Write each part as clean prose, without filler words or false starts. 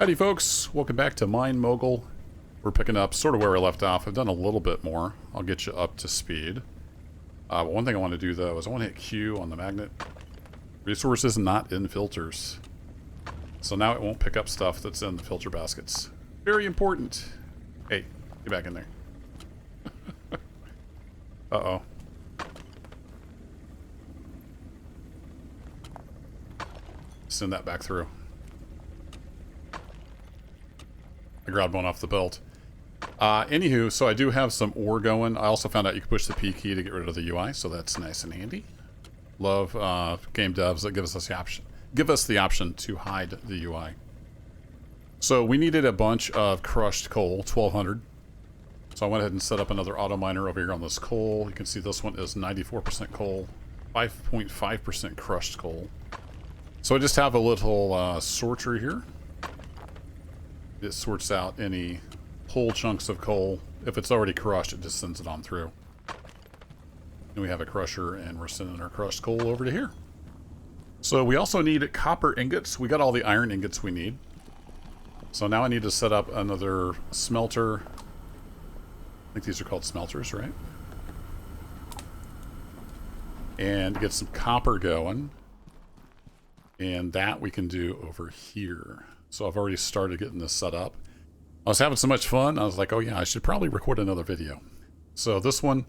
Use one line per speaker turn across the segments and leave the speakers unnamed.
Howdy folks, welcome back to Mine Mogul. We're picking up sort of where we left off. I've done a little bit more. I'll get you up to speed. But one thing I want to do though is I want to hit Q on the magnet. Resources not in filters. So now it won't pick up stuff that's in the filter baskets. Very important. Hey, get back in there. Uh-oh. Send that back through. I grabbed one off the belt. Anywho, so I do have some ore going. I also found out you can push the P key to get rid of the UI, so that's nice and handy. Love game devs that give us the option to hide the UI. So we needed a bunch of crushed coal, 1,200. So I went ahead and set up another auto miner over here on this coal. You can see this one is 94% coal, 5.5% crushed coal. So I just have a little sorter here. It sorts out any whole chunks of coal. If it's already crushed, it just sends it on through. And we have a crusher, and we're sending our crushed coal over to here. So we also need copper ingots. We got all the iron ingots we need. So now I need to set up another smelter. I think these are called smelters, right? And get some copper going. And that we can do over here. So I've already started getting this set up. I was having so much fun, I was like, oh yeah, I should probably record another video. So this one,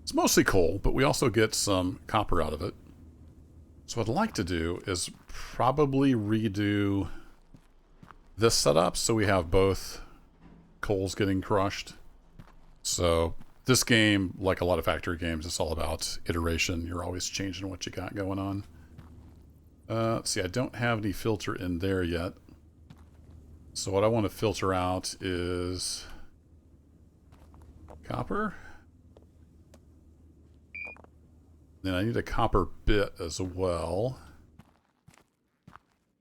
it's mostly coal, but we also get some copper out of it. So what I'd like to do is probably redo this setup so we have both coals getting crushed. So this game, like a lot of factory games, it's all about iteration. You're always changing what you got going on. Let's see, I don't have any filter in there yet. So what I want to filter out is copper. Then I need a copper bit as well.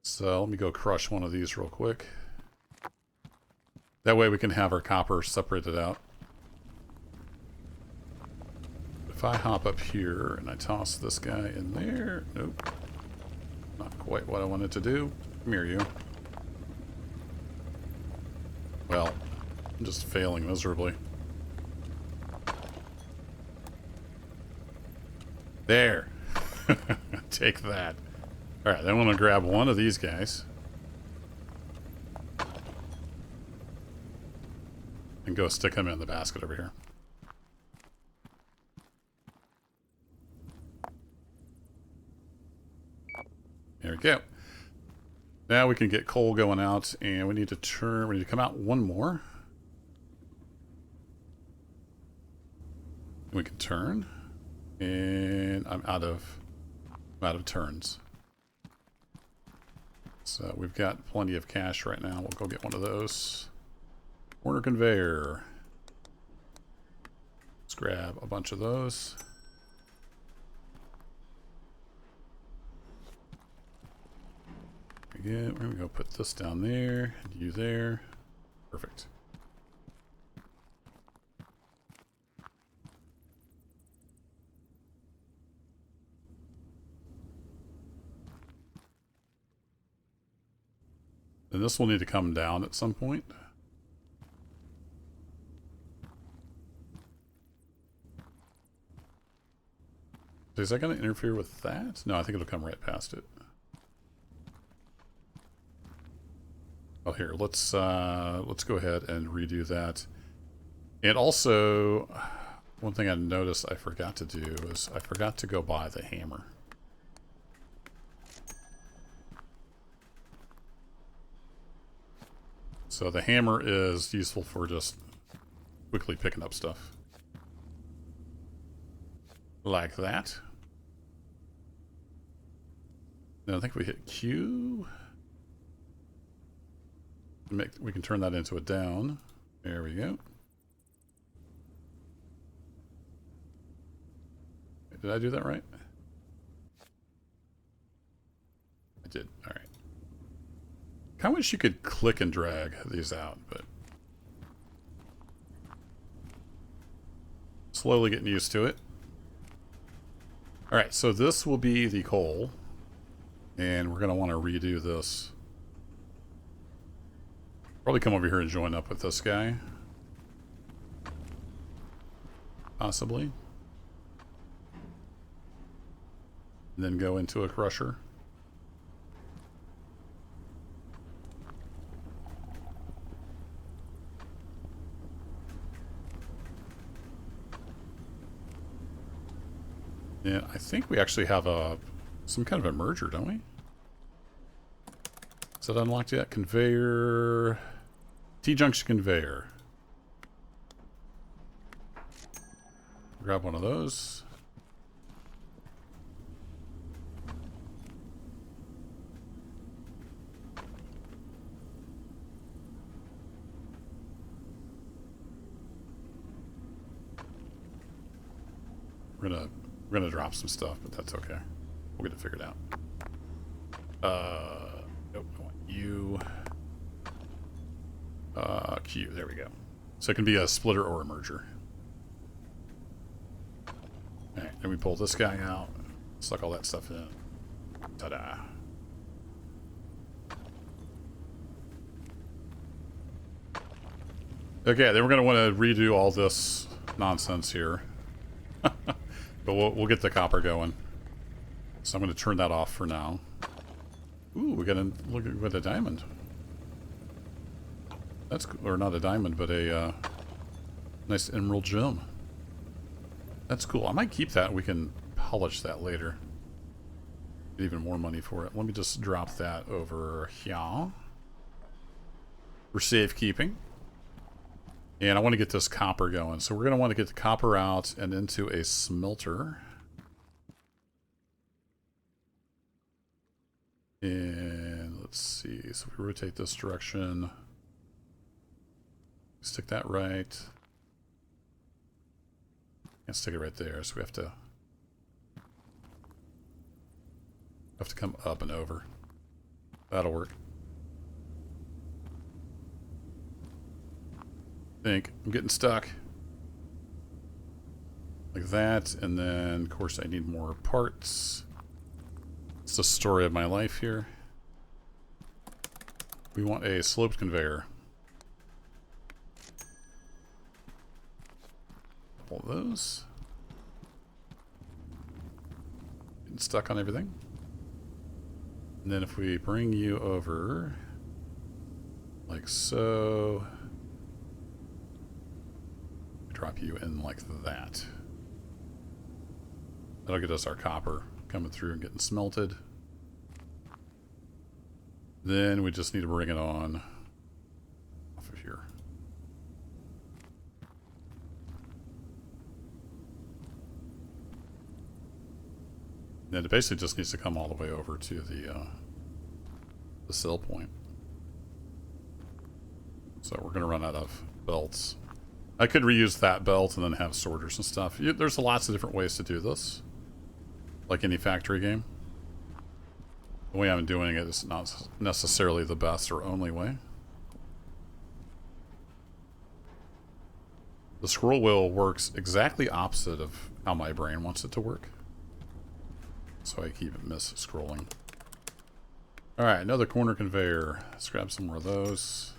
So let me go crush one of these real quick. That way we can have our copper separated out. If I hop up here and I toss this guy in there, nope. Not quite what I wanted to do. Come here, you. Well, I'm just failing miserably. There. Take that. Alright, then I'm going to grab one of these guys. And go stick him in the basket over here. There we go. Now we can get coal going out, and we need to come out one more. We can turn, and I'm out of turns. So we've got plenty of cash right now. We'll go get one of those. Corner conveyor. Let's grab a bunch of those. Yeah, we're gonna go put this down there, and you there. Perfect. And this will need to come down at some point. Is that going to interfere with that? No, I think it'll come right past it. Oh, here, let's go ahead and redo that. And also, one thing I noticed I forgot to do is I forgot to go buy the hammer. So the hammer is useful for just quickly picking up stuff. Like that. Then I think we hit Q. We can turn that into a down. There we go. Did I do that right? I did. All right. I wish you could click and drag these out, but slowly getting used to it. All right, so this will be the coal, and we're going to want to redo this. Probably come over here and join up with this guy. Possibly. And then go into a crusher. Yeah, I think we actually have some kind of a merger, don't we? Is that unlocked yet? Conveyor. T-junction conveyor. Grab one of those. We're gonna drop some stuff, but that's okay. We'll get it figured out. Nope, I want you. Q, there we go. So it can be a splitter or a merger. Alright, then we pull this guy out, suck all that stuff in. Ta-da. Okay, then we're going to want to redo all this nonsense here. But we'll get the copper going. So I'm going to turn that off for now. Ooh, we got a diamond. That's, or not a diamond, but a nice emerald gem. That's cool. I might keep that. We can polish that later. Get even more money for it. Let me just drop that over here. For safekeeping. And I want to get this copper going. So we're going to want to get the copper out and into a smelter. And let's see. So if we rotate this direction, stick that right. Can't stick it right there, so we have to come up and over. That'll work. I think I'm getting stuck. Like that, and then of course I need more parts. It's the story of my life here. We want a sloped conveyor. All those. Getting stuck on everything. And then if we bring you over like so, drop you in like that. That'll get us our copper coming through and getting smelted. Then we just need to bring it on off of here. And it basically just needs to come all the way over to the sell point. So we're going to run out of belts. I could reuse that belt and then have sorters and stuff. There's lots of different ways to do this. Like any factory game. The way I'm doing it is not necessarily the best or only way. The scroll wheel works exactly opposite of how my brain wants it to work. So I keep mis-scrolling. Alright, another corner conveyor. Let's grab some more of those.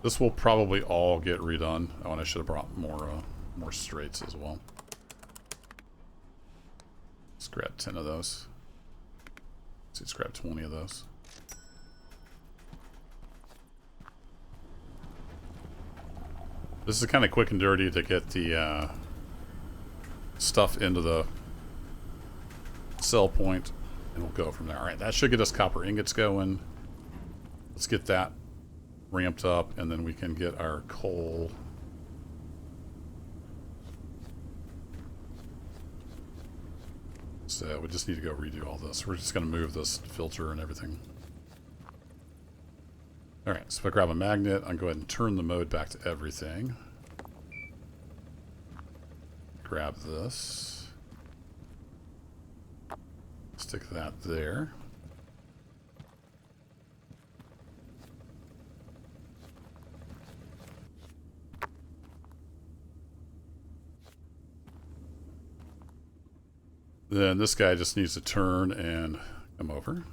This will probably all get redone. Oh, and I should have brought more straights as well. Let's grab 10 of those. Let's grab 20 of those. This is kind of quick and dirty to get the stuff into the sell point, and we'll go from there. Alright, that should get us copper ingots going. Let's get that ramped up, and then we can get our coal. So we just need to go redo all this. We're just going to move this filter and everything. Alright, so if I grab a magnet, I can go ahead and turn the mode back to everything. Grab this. Stick that there. Then this guy just needs to turn and Come over.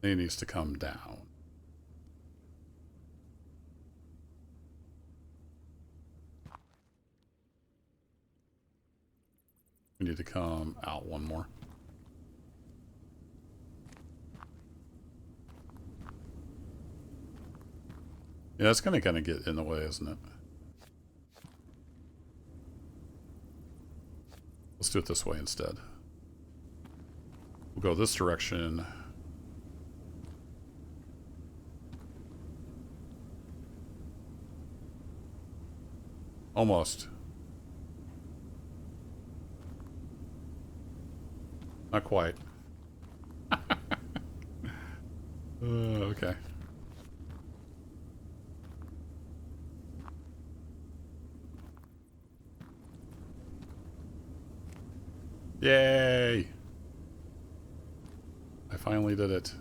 He needs to come down. We need to come out one more. Yeah, it's going to kind of get in the way, isn't it? Let's do it this way instead. We'll go this direction. Almost. Not quite. Okay. Yay! I finally did it.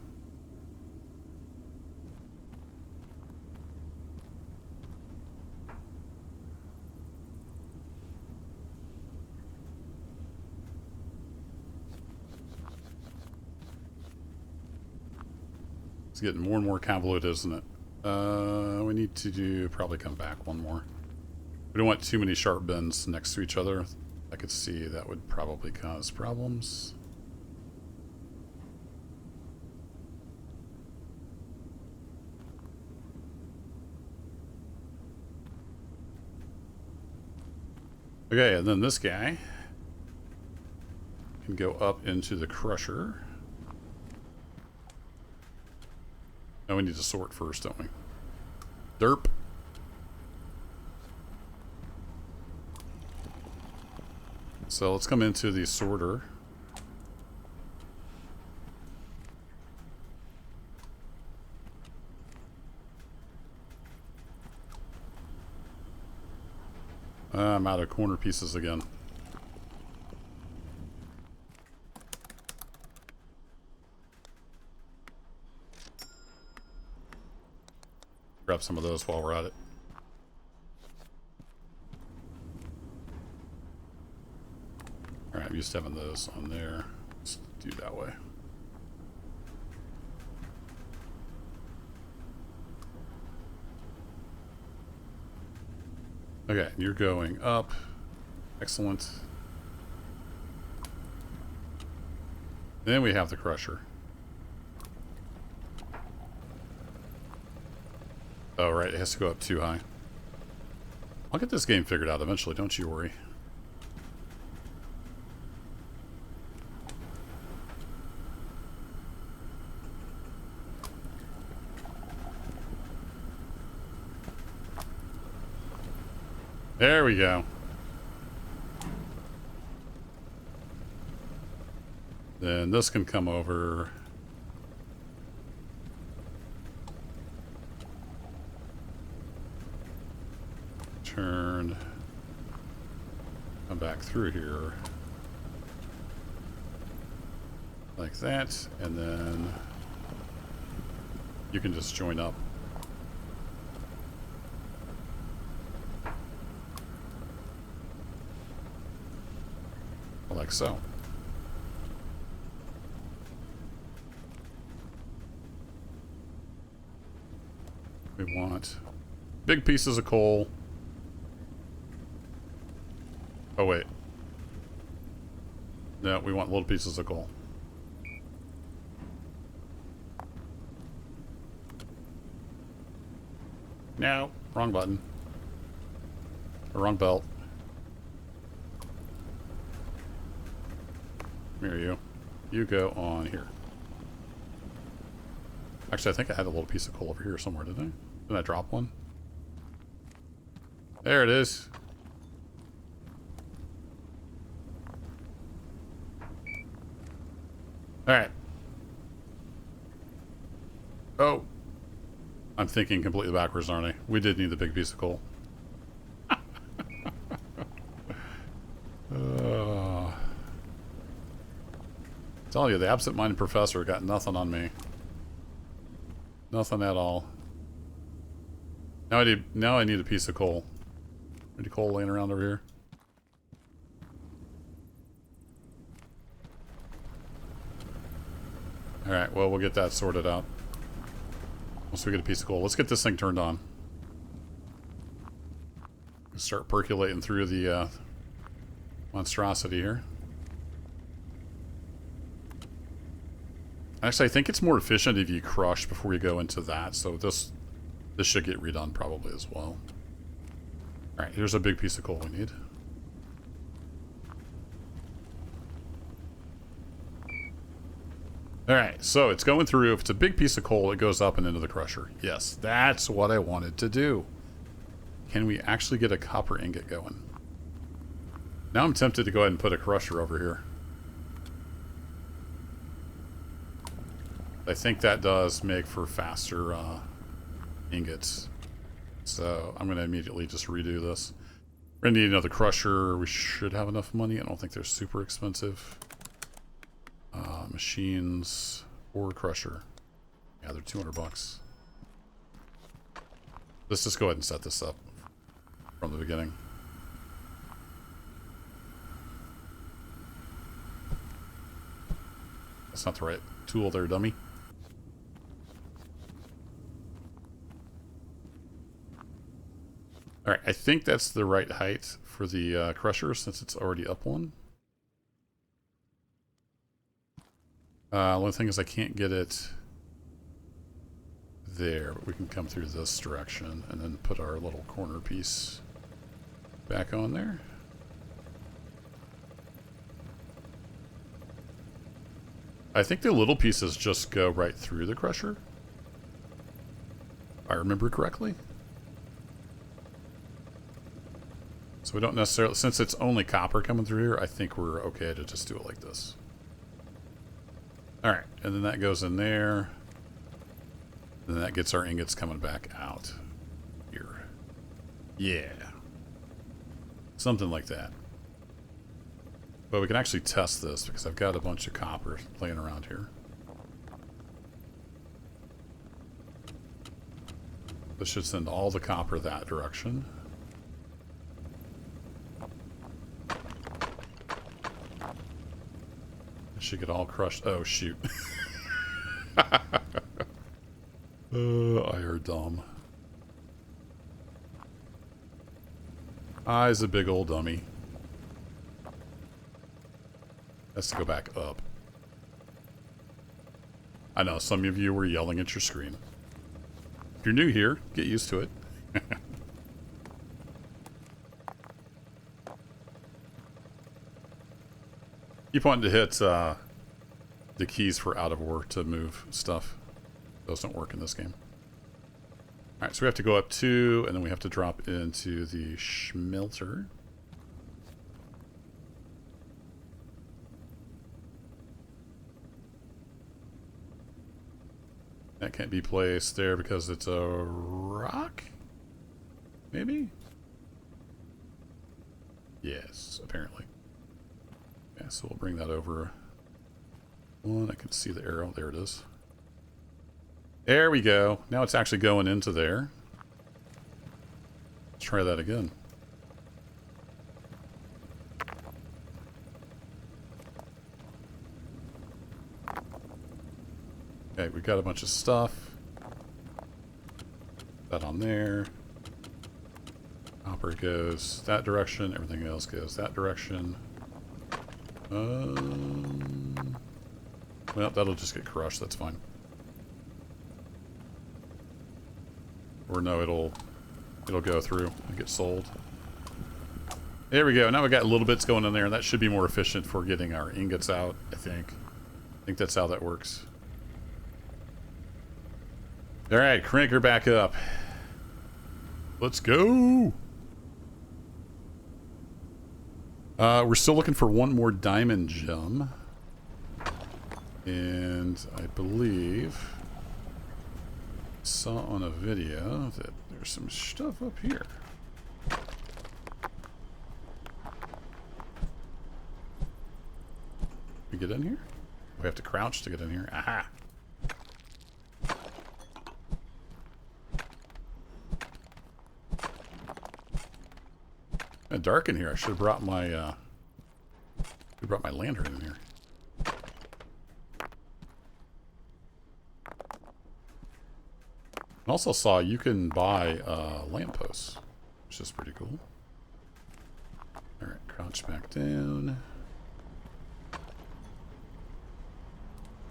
It's getting more and more convoluted, isn't it? We need to probably come back one more. We don't want too many sharp bends next to each other. I could see that would probably cause problems. Okay, and then this guy can go up into the crusher. Now we need to sort first, don't we? Derp. So let's come into the sorter. I'm out of corner pieces again. Grab some of those while we're at it. Alright, I'm used to having those on there. Let's do that way. Okay, you're going up. Excellent. Then we have the crusher. Oh, right, it has to go up too high. I'll get this game figured out eventually, don't you worry. There we go. Then this can come over. Turn. Come back through here. Like that. And then you can just join up. Like so. We want big pieces of coal. Oh wait. No, we want little pieces of coal. No, wrong button. Or wrong belt. Here you. You go on here. Actually, I think I had a little piece of coal over here somewhere, didn't I? Didn't I drop one? There it is. Alright. Oh. I'm thinking completely backwards, aren't I? We did need the big piece of coal. Tell you, the absent-minded professor got nothing on me. Nothing at all. Now I need a piece of coal. Any coal laying around over here? Alright, well, we'll get that sorted out. Once we get a piece of coal. Let's get this thing turned on. Start percolating through the monstrosity here. Actually, I think it's more efficient if you crush before you go into that, so this should get redone probably as well. Alright, here's a big piece of coal we need. Alright, so it's going through. If it's a big piece of coal, it goes up and into the crusher. Yes, that's what I wanted to do. Can we actually get a copper ingot going? Now I'm tempted to go ahead and put a crusher over here. I think that does make for faster ingots. So I'm going to immediately just redo this. We're going to need another crusher. We should have enough money. I don't think they're super expensive. Machines or crusher. Yeah, they're 200 bucks. Let's just go ahead and set this up from the beginning. That's not the right tool there, dummy. Alright, I think that's the right height for the crusher since it's already up one. Only thing is I can't get it there, but we can come through this direction and then put our little corner piece back on there. I think the little pieces just go right through the crusher, if I remember correctly. So we don't necessarily, since it's only copper coming through here, I think we're okay to just do it like this. Alright, and then that goes in there. And then that gets our ingots coming back out here. Yeah. Something like that. But we can actually test this because I've got a bunch of copper laying around here. This should send all the copper that direction. Should get all crushed. Oh, shoot. I are dumb. I's a big old dummy. Has to go back up. I know, some of you were yelling at your screen. If you're new here, get used to it. Keep wanting to hit the keys for out of work to move stuff. Those don't work in this game. Alright, so we have to go up 2, and then we have to drop into the smelter. That can't be placed there because it's a rock? Maybe? Yes, apparently. Yeah, so we'll bring that over. One, I can see the arrow. There it is. There we go. Now it's actually going into there. Let's try that again. Okay, we've got a bunch of stuff. That on there. Copper goes that direction. Everything else goes that direction. Well, that'll just get crushed. That's fine. Or no, it'll go through and get sold. There we go. Now we've got little bits going in there, and that should be more efficient for getting our ingots out, I think. I think that's how that works. Alright, crank her back up. Let's go! We're still looking for one more diamond gem. And I believe I saw on a video that there's some stuff up here. We get in here? We have to crouch to get in here. Aha! It's dark in here. I should have brought my lantern in here. I also saw you can buy lampposts, which is pretty cool. Alright, crouch back down.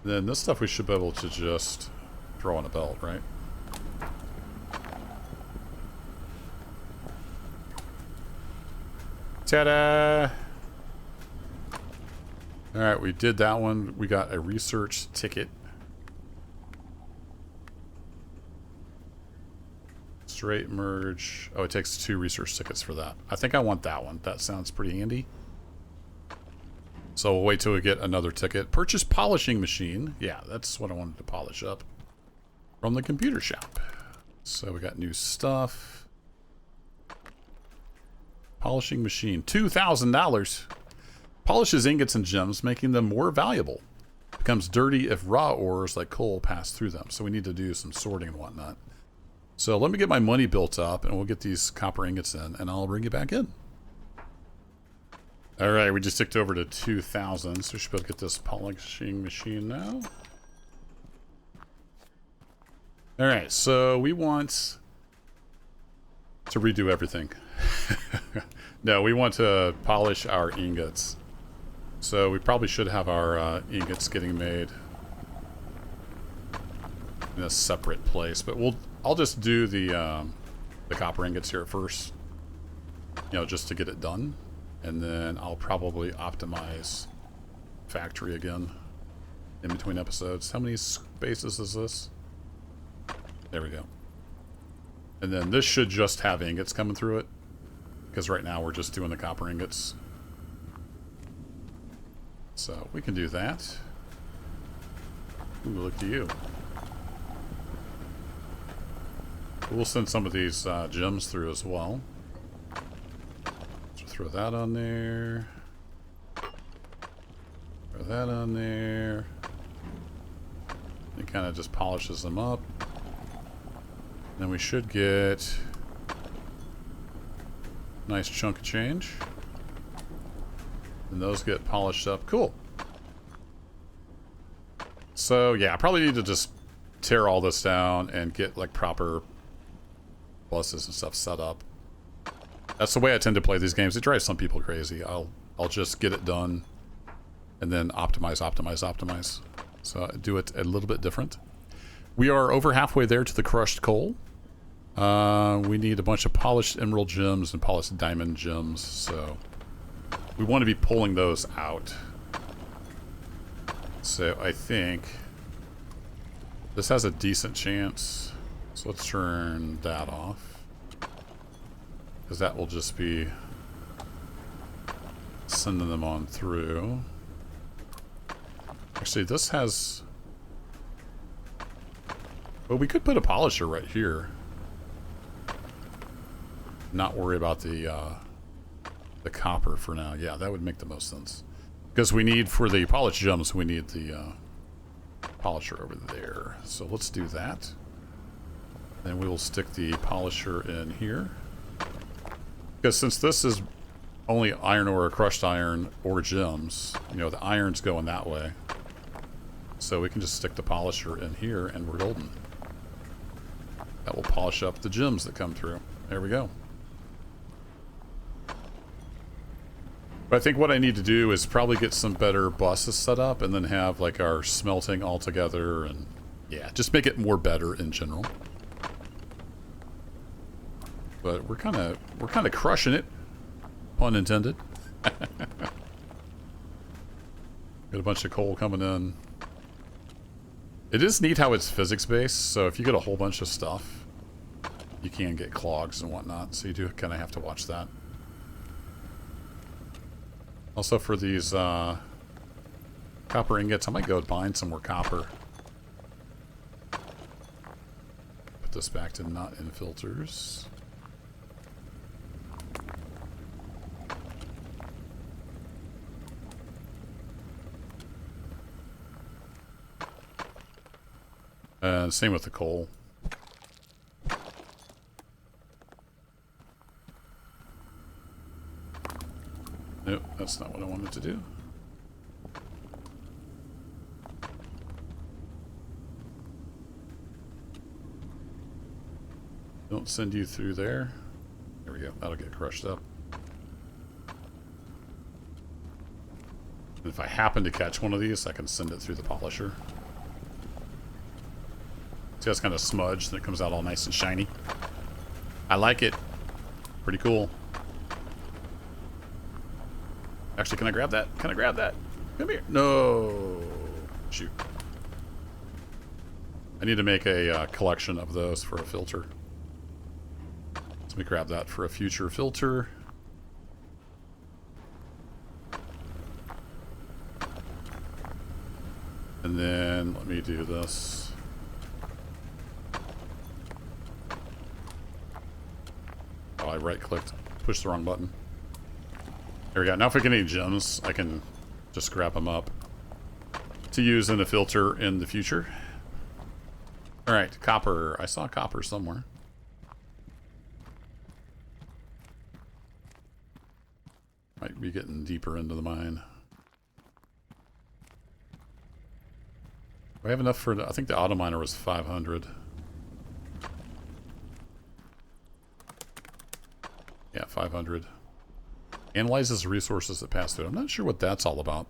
Then this stuff we should be able to just throw on a belt, right? Ta-da! Alright, we did that one. We got a research ticket. Straight merge. Oh, it takes 2 research tickets for that. I think I want that one. That sounds pretty handy. So we'll wait till we get another ticket. Purchase polishing machine. Yeah, that's what I wanted to polish up from the computer shop. So we got new stuff. Polishing machine. $2,000. Polishes ingots and gems, making them more valuable. Becomes dirty if raw ores like coal pass through them. So we need to do some sorting and whatnot. So let me get my money built up, and we'll get these copper ingots in, and I'll bring it back in. All right, we just ticked over to 2,000, so we should be able to get this polishing machine now. All right, so we want to redo everything. No, we want to polish our ingots. So we probably should have our ingots getting made in a separate place, but I'll just do the copper ingots here at first, you know, just to get it done, and then I'll probably optimize factory again in between episodes. How many spaces is this? There we go. And then this should just have ingots coming through it, because right now we're just doing the copper ingots. So we can do that. Ooh, look at you. We'll send some of these gems through as well. So throw that on there. Throw that on there. It kind of just polishes them up. Then we should get a nice chunk of change. And those get polished up. Cool. So yeah, I probably need to just tear all this down and get like proper buses and stuff set up. That's the way I tend to play these games. It drives some people crazy. I'll just get it done and then optimize. So I do it a little bit different. We are over halfway there to the crushed coal. We need a bunch of polished emerald gems and polished diamond gems, so we want to be pulling those out. So I think this has a decent chance. So let's turn that off, because that will just be sending them on through. Actually, this has... Well, we could put a polisher right here. Not worry about the copper for now. Yeah, that would make the most sense. Because we need, for the polished gems, we need the polisher over there. So let's do that. Then we will stick the polisher in here. Because since this is only iron ore, crushed iron, or gems, you know, the iron's going that way. So we can just stick the polisher in here and we're golden. That will polish up the gems that come through. There we go. But I think what I need to do is probably get some better buses set up and then have like our smelting all together, and yeah, just make it more better in general. But we're kind of crushing it, pun intended. Got a bunch of coal coming in. It is neat how it's physics based, so if you get a whole bunch of stuff, you can get clogs and whatnot, so you do kind of have to watch that. Also for these copper ingots, I might go mine some more copper. Put this back to not in filters. And same with the coal. Nope, that's not what I wanted to do. Don't send you through there. There we go. That'll get crushed up. And if I happen to catch one of these, I can send it through the polisher. See, that's kind of smudged, and it comes out all nice and shiny. I like it. Pretty cool. Actually, can I grab that? Can I grab that? Come here. No. Shoot. I need to make a collection of those for a filter. Let me grab that for a future filter. And then let me do this. Oh, I right-clicked. Pushed the wrong button. There we go. Now if I get any gems, I can just grab them up to use in a filter in the future. Alright, copper. I saw copper somewhere. Might be getting deeper into the mine. Do I have enough for... I think the auto miner was 500. Yeah, 500. Analyzes resources that pass through. I'm not sure what that's all about.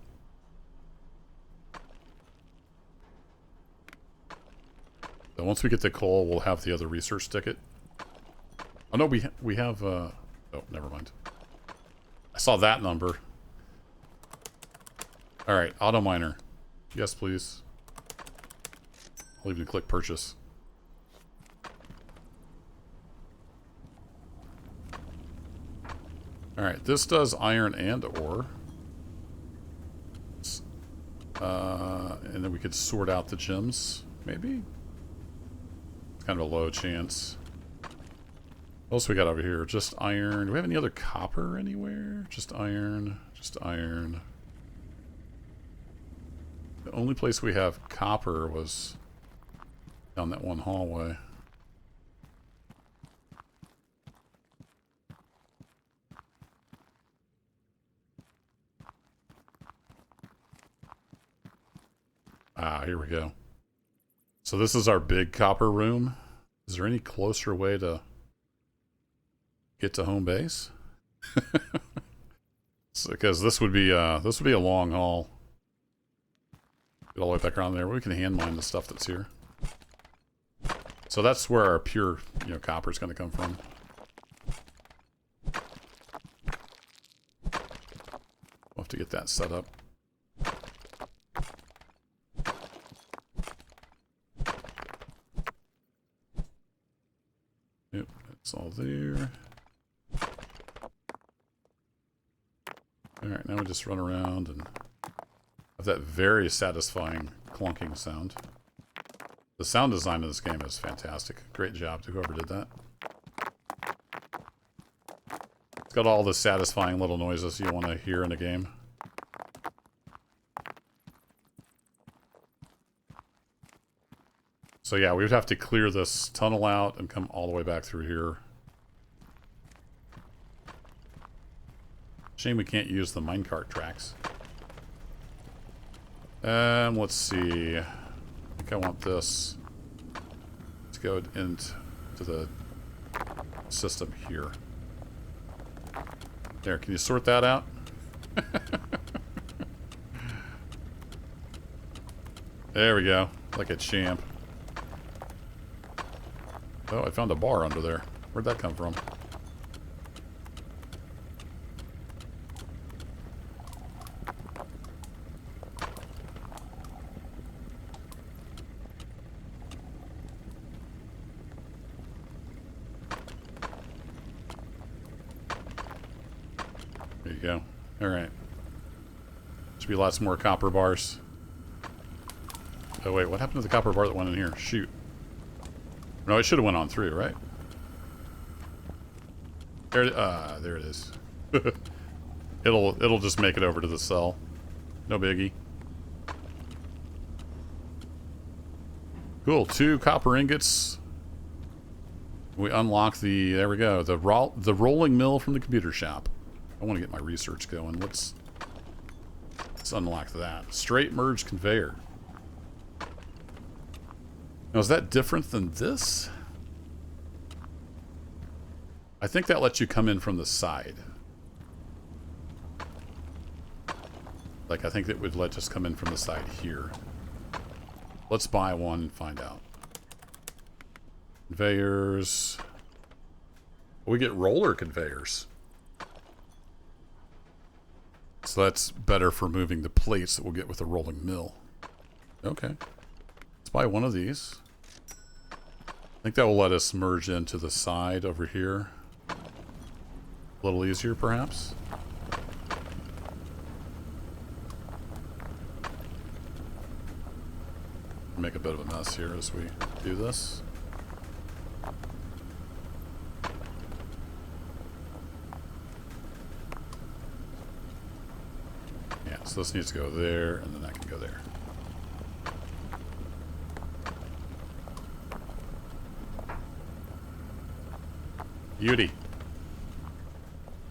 So once we get the coal, we'll have the other research ticket. Oh no, we have... oh, never mind. I saw that number. Alright, auto miner. Yes, please. I'll even click purchase. Alright, this does iron and ore. And then we could sort out the gems, maybe? It's kind of a low chance. What else we got over here? Just iron. Do we have any other copper anywhere? Just iron. Just iron. The only place we have copper was down that one hallway. Ah, here we go. So this is our big copper room. Is there any closer way to get to home base? Because this would be a long haul. Get all the way back around there. We can hand mine the stuff that's here. So that's where our pure, copper is going to come from. We'll have to get that set up. Yep, it's all there. Alright, now we just run around and have that very satisfying clunking sound. The sound design of this game is fantastic. Great job to whoever did that. It's got all the satisfying little noises you want to hear in a game. So yeah, we would have to clear this tunnel out and come all the way back through here. Shame we can't use the minecart tracks. Let's see. I think I want this to go into the system here. There, can you sort that out? There we go. Like a champ. Oh, I found a bar under there. Where'd that come from? There you go. Alright. Should be lots more copper bars. Oh wait, what happened to the copper bar that went in here? Shoot. No, it should have went on through, right? There it is. It'll just make it over to the cell. No biggie. Cool. 2 copper ingots. We unlock the... There we go. The rolling mill from the computer shop. I want to get my research going. Let's unlock that. Straight merge conveyor. Now, is that different than this? I think that lets you come in from the side. Like, I think it would let us come in from the side here. Let's buy one and find out. Conveyors. We get roller conveyors. So that's better for moving the plates that we'll get with the rolling mill. Okay. Let's buy one of these. I think that will let us merge into the side over here. A little easier, perhaps. Make a bit of a mess here as we do this. Yeah, so this needs to go there, and then that can go there. Beauty.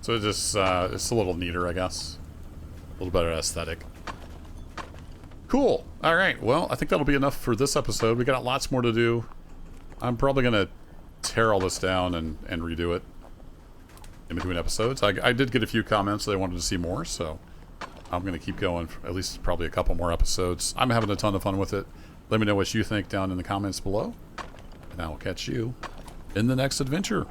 So it just, it's a little neater, I guess. A little better aesthetic. Cool. All right. Well, I think that'll be enough for this episode. We got lots more to do. I'm probably going to tear all this down and redo it in between episodes. I did get a few comments that they wanted to see more, so I'm going to keep going for at least probably a couple more episodes. I'm having a ton of fun with it. Let me know what you think down in the comments below, and I will catch you in the next adventure.